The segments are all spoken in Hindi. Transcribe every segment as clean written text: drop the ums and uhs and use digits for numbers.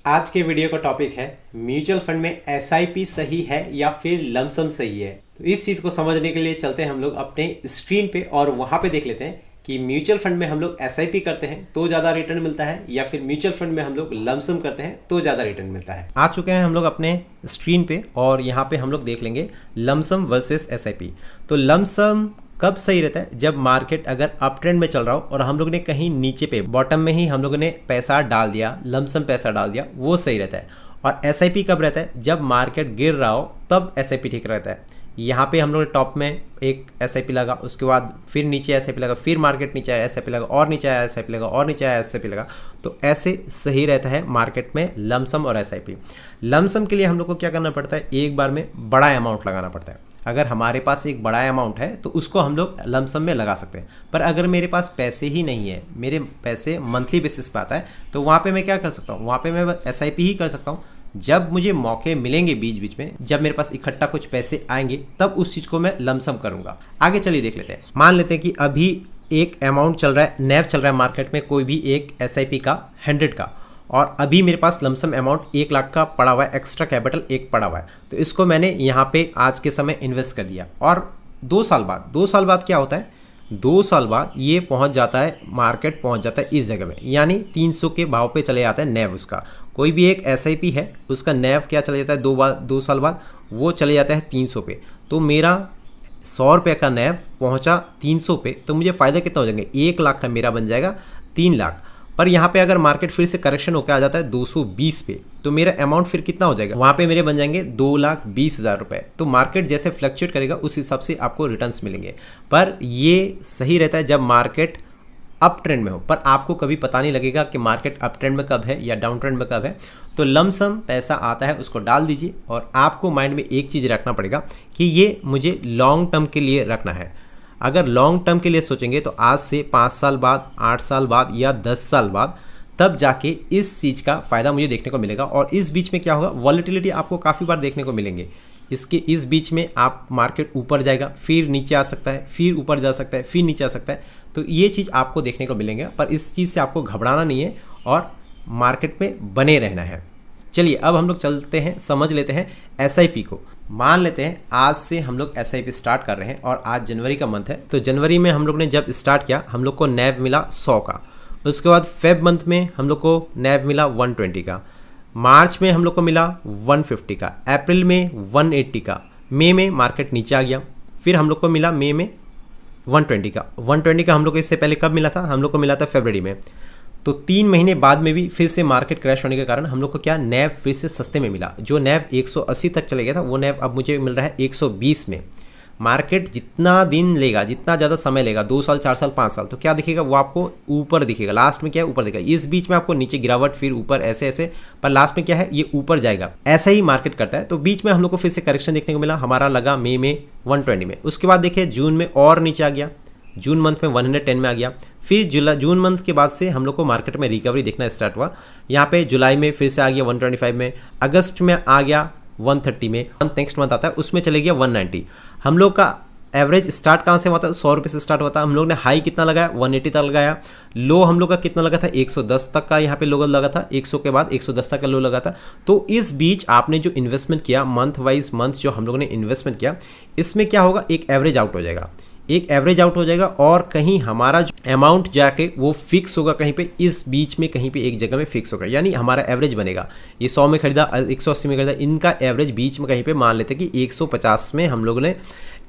आज के वीडियो का टॉपिक है म्यूचुअल फंड में एसआईपी सही है या फिर लमसम सही है। तो इस चीज़ को समझने के लिए चलते हैं हम लोग अपने स्क्रीन पे और वहाँ पे देख लेते हैं कि म्यूचुअल फंड में हम लोग एसआईपी करते हैं तो ज़्यादा रिटर्न मिलता है या फिर म्यूचुअल फंड में हम लोग लमसम करते हैं तो ज़्यादा रिटर्न मिलता है। आ चुके हैं हम लोग अपने स्क्रीन पे और यहाँ पे हम लोग देख लेंगे लमसम वर्सेस एसआईपी। तो लमसम कब सही रहता है? जब मार्केट अगर अप ट्रेंड में चल रहा हो और हम लोग ने कहीं नीचे पे बॉटम में ही हम लोगों ने पैसा डाल दिया, लमसम पैसा डाल दिया, वो सही रहता है। और एसआईपी कब रहता है? जब मार्केट गिर रहा हो तब एसआईपी ठीक रहता है। यहाँ पे हम लोग ने टॉप में एक एसआईपी लगा, उसके बाद फिर नीचे एसआईपी लगा, फिर मार्केट नीचे आया एसआईपी लगा, और नीचे आया एसआईपी लगा, और नीचे आया एसआईपी लगा। तो ऐसे सही रहता है मार्केट में लमसम और एसआईपी। लमसम के लिए हम लोग को क्या करना पड़ता है? एक बार में बड़ा अमाउंट लगाना पड़ता है। अगर हमारे पास एक बड़ा अमाउंट है तो उसको हम लोग लमसम में लगा सकते हैं। पर अगर मेरे पास पैसे ही नहीं है, मेरे पैसे मंथली बेसिस पे आता है, तो वहाँ पे मैं क्या कर सकता हूँ? वहाँ पे मैं एसआईपी ही कर सकता हूँ। जब मुझे मौके मिलेंगे बीच बीच में, जब मेरे पास इकट्ठा कुछ पैसे आएंगे, तब उस चीज़ को मैं लमसम करूँगा। आगे चलिए देख लेते हैं। मान लेते हैं कि अभी एक अमाउंट चल रहा है, नैव चल रहा है मार्केट में, कोई भी एक एसआईपी का 100 का, और अभी मेरे पास लमसम अमाउंट 1 लाख का पड़ा हुआ है, एक्स्ट्रा कैपिटल एक पड़ा हुआ है। तो इसको मैंने यहाँ पे आज के समय इन्वेस्ट कर दिया। और 2 साल बाद क्या होता है? 2 साल बाद ये पहुँच जाता है, मार्केट पहुँच जाता है इस जगह में, यानी 300 के भाव पे चले जाता है नैव उसका। कोई भी एक एसआईपी है, उसका नैव क्या चले जाता है 2 साल बाद? वो चले जाता है 300 पे। तो मेरा 100 रुपये का नैव पहुँचा 300 पे, तो मुझे फ़ायदा कितना हो जाएंगे? 1 लाख का मेरा बन जाएगा 3 लाख। पर यहाँ पे अगर मार्केट फिर से करेक्शन होकर आ जाता है 220 पे, तो मेरा अमाउंट फिर कितना हो जाएगा? वहाँ पे मेरे बन जाएंगे 2,20,000 रुपये। तो मार्केट जैसे फ्लक्चुएट करेगा उस हिसाब से आपको रिटर्न्स मिलेंगे। पर ये सही रहता है जब मार्केट अप ट्रेंड में हो। पर आपको कभी पता नहीं लगेगा कि मार्केट अप ट्रेंड में कब है या डाउन ट्रेंड में कब है। तो लमसम पैसा आता है, उसको डाल दीजिए। और आपको माइंड में एक चीज़ रखना पड़ेगा कि ये मुझे लॉन्ग टर्म के लिए रखना है। अगर लॉन्ग टर्म के लिए सोचेंगे तो आज से 5 साल बाद, 8 साल बाद या 10 साल बाद, तब जाके इस चीज़ का फ़ायदा मुझे देखने को मिलेगा। और इस बीच में क्या होगा? वॉलेटिलिटी आपको काफ़ी बार देखने को मिलेंगे। इसके इस बीच में आप मार्केट ऊपर जाएगा, फिर नीचे आ सकता है, फिर ऊपर जा सकता है, फिर नीचे आ सकता है। तो ये चीज़ आपको देखने को मिलेंगे। पर इस चीज़ से आपको घबराना नहीं है और मार्केट में बने रहना है। चलिए अब हम लोग चलते हैं, समझ लेते हैं एसआईपी को। मान लेते हैं आज से हम लोग एसआईपी स्टार्ट कर रहे हैं और आज जनवरी का मंथ है। तो जनवरी में हम लोग ने जब स्टार्ट किया, हम लोग को नैव मिला 100 का। उसके बाद फेब मंथ में हम लोग को नैव मिला 120 का। मार्च में हम लोग को मिला 150 का। अप्रैल में 180 का। मई में मार्केट नीचे आ गया, फिर हम लोग को मिला मई में 120 का। 120 का हम लोग को इससे पहले कब मिला था? हम लोग को मिला था फरवरी में। तो 3 महीने बाद में भी फिर से मार्केट क्रैश होने के कारण हम लोग को क्या, नैव फिर से सस्ते में मिला। जो नैव 180 तक चले गया था, वो नैव अब मुझे मिल रहा है 120 में। मार्केट जितना दिन लेगा, जितना ज़्यादा समय लेगा, 2 साल, 4 साल, 5 साल, तो क्या दिखेगा? वो आपको ऊपर दिखेगा। लास्ट में क्या है? ऊपर दिखेगा। इस बीच में आपको नीचे गिरावट, फिर ऊपर, ऐसे ऐसे, पर लास्ट में क्या है? ये ऊपर जाएगा। ऐसा ही मार्केट करता है। तो बीच में हम लोग को फिर से करेक्शन देखने को मिला। हमारा लगा मई में 120 में। उसके बाद देखिए जून में और नीचे आ गया, जून मंथ में 110 में आ गया। फिर जून मंथ के बाद से हम लोग को मार्केट में रिकवरी देखना स्टार्ट हुआ। यहाँ पे जुलाई में फिर से आ गया 125 में, अगस्त में आ गया 130 में, नेक्स्ट मंथ आता है उसमें चले गया 190। हम लोग का एवरेज स्टार्ट कहाँ से हुआ था? 100 रुपये से स्टार्ट हुआ था। हम लोग ने हाई कितना लगाया? 180 तक लगाया। लो हम लोग का कितना लगा था? 110 तक का यहाँ पे लो लगा था। 100 के बाद 110 तक का लो लगा था। तो इस बीच आपने जो इन्वेस्टमेंट किया, मंथ वाइज मंथ जो हम लोगों ने इन्वेस्टमेंट किया, इसमें क्या होगा? एक एवरेज आउट हो जाएगा। एक एवरेज आउट हो जाएगा और कहीं हमारा जो अमाउंट जाके वो फिक्स होगा कहीं पे, इस बीच में कहीं पे एक जगह में फिक्स होगा, यानी हमारा एवरेज बनेगा। ये 100 में खरीदा, 180 में खरीदा, इनका एवरेज बीच में कहीं पे मान लेते हैं कि 150 में हम लोगों ने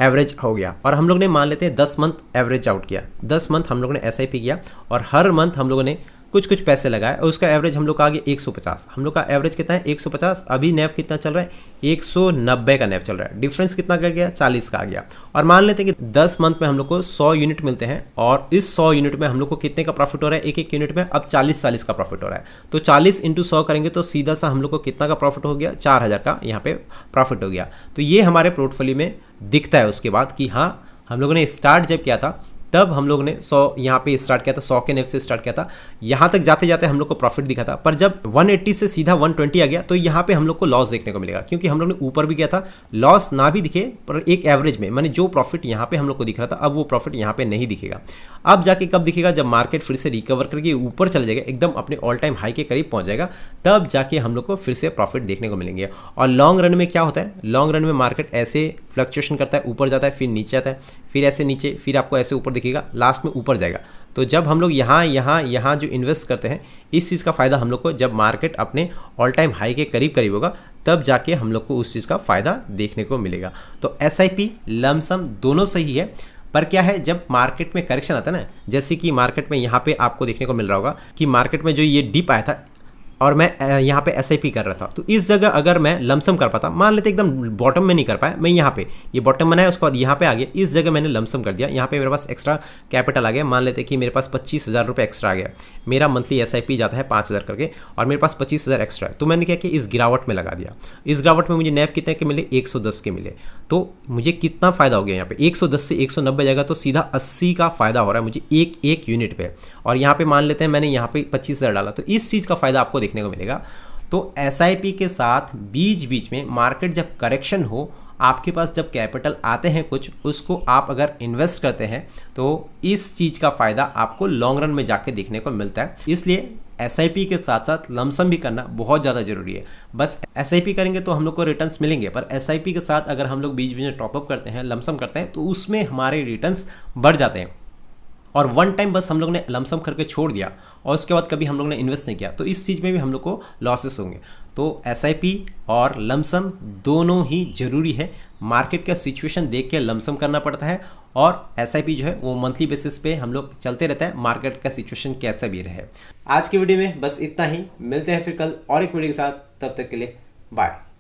एवरेज हो गया। और हम लोग ने मान लेते हैं 10 मंथ एवरेज आउट किया, 10 मंथ हम लोगों ने एसआईपी किया और हर मंथ हम लोगों ने कुछ पैसे लगाए और उसका एवरेज हम लोग का आ गया 150। हम लोग का एवरेज कितना है? 150। अभी नैव कितना चल रहा है? 190 का नैव चल रहा है। डिफरेंस कितना का गया? 40 का आ गया। और मान लेते हैं कि 10 मंथ में हम लोग को 100 यूनिट मिलते हैं और इस 100 यूनिट में हम लोग को कितने का प्रॉफिट हो रहा है? एक यूनिट में अब 40 का प्रॉफिट हो रहा है। तो 40 × 100 करेंगे तो सीधा सा हम लोग को कितना का प्रॉफिट हो गया? 4000 का यहाँ पे प्रॉफिट हो गया। तो ये हमारे पोर्टफोलियो में दिखता है उसके बाद कि हाँ, हम लोगों ने स्टार्ट जब किया था तब हम लोग ने 100 यहाँ पे स्टार्ट किया था, 100 के नेव से स्टार्ट किया था, यहाँ तक जाते जाते हम लोग को प्रॉफिट दिखा था। पर जब 180 से सीधा 120 आ गया तो यहाँ पे हम लोग को लॉस देखने को मिलेगा, क्योंकि हम लोग ने ऊपर भी किया था, लॉस ना भी दिखे पर एक एवरेज में, मैंने जो प्रॉफिट यहाँ पे हम लोग को दिख रहा था अब वो प्रॉफिट यहाँ पे नहीं दिखेगा। अब जाके कब दिखेगा, जब मार्केट फिर से रिकवर करके ऊपर चला जाएगा, एकदम अपने ऑल टाइम हाई के करीब पहुंच जाएगा, तब जाके हम लोग को फिर से प्रॉफिट देखने को मिलेंगे। और लॉन्ग रन में क्या होता है, लॉन्ग रन में मार्केट ऐसे फ्लक्चुएशन करता है, ऊपर जाता है फिर नीचे आता है, फिर ऐसे नीचे, फिर आपको ऐसे ऊपर दिखेगा, लास्ट में ऊपर जाएगा। तो जब हम लोग यहाँ जो इन्वेस्ट करते हैं, इस चीज़ का फ़ायदा हम लोग को जब मार्केट अपने ऑल टाइम हाई के करीब होगा तब जाके हम लोग को उस चीज़ का फ़ायदा देखने को मिलेगा। तो SIP लमसम दोनों सही है, पर क्या है, जब मार्केट में करेक्शन आता है ना, जैसे कि मार्केट में यहाँ पे आपको देखने को मिल रहा होगा कि मार्केट में जो ये डिप आया था और मैं यहाँ पे SIP कर रहा था, तो इस जगह अगर मैं लमसम कर पाता, मान लेते एकदम बॉटम में नहीं कर पाया, मैं यहाँ पे ये बॉटम बनाया, उसके बाद यहाँ पे आ गया, इस जगह मैंने लमसम कर दिया, यहाँ पे मेरे पास एक्स्ट्रा कैपिटल आ गया, मान लेते कि मेरे पास 25,000 रुपये एक्स्ट्रा आ गया, मेरा मंथली SIP जाता है 5,000 करके और मेरे पास 25,000 एक्स्ट्रा है, तो मैंने क्या किया, इस गिरावट में लगा दिया। इस गिरावट में मुझे नेव कितने के मिले, 110 के मिले, तो मुझे कितना फ़ायदा हो गया यहाँ पे, 110 से 190 जाएगा तो सीधा 80 का फ़ायदा हो रहा है मुझे एक यूनिट पे। और यहाँ पे मान लेते हैं मैंने यहाँ पे 25,000 डाला, तो इस चीज़ का फ़ायदा आपको देखने को मिलेगा। तो SIP के साथ बीच में मार्केट जब करेक्शन हो, आपके पास जब कैपिटल आते हैं कुछ, उसको आप अगर इन्वेस्ट करते हैं तो इस चीज़ का फ़ायदा आपको लॉन्ग रन में जाके देखने को मिलता है। इसलिए SIP के साथ साथ लमसम भी करना बहुत ज़्यादा ज़रूरी है। बस SIP करेंगे तो हम लोग को रिटर्न्स मिलेंगे, पर SIP के साथ अगर हम लोग बीच में टॉपअप करते हैं, लमसम करते हैं, तो उसमें हमारे रिटर्न्स बढ़ जाते हैं। और वन टाइम बस हम लोग ने लमसम करके छोड़ दिया और उसके बाद कभी हम लोग ने इन्वेस्ट नहीं किया, तो इस चीज़ में भी हम लोग को लॉसेस होंगे। तो SIP और लमसम दोनों ही ज़रूरी है। मार्केट का सिचुएशन देख के लमसम करना पड़ता है और SIP जो है वो मंथली बेसिस पे हम लोग चलते रहता है, मार्केट का सिचुएशन कैसा भी रहे। आज की वीडियो में बस इतना ही, मिलते हैं फिर कल और एक वीडियो के साथ, तब तक के लिए बाय।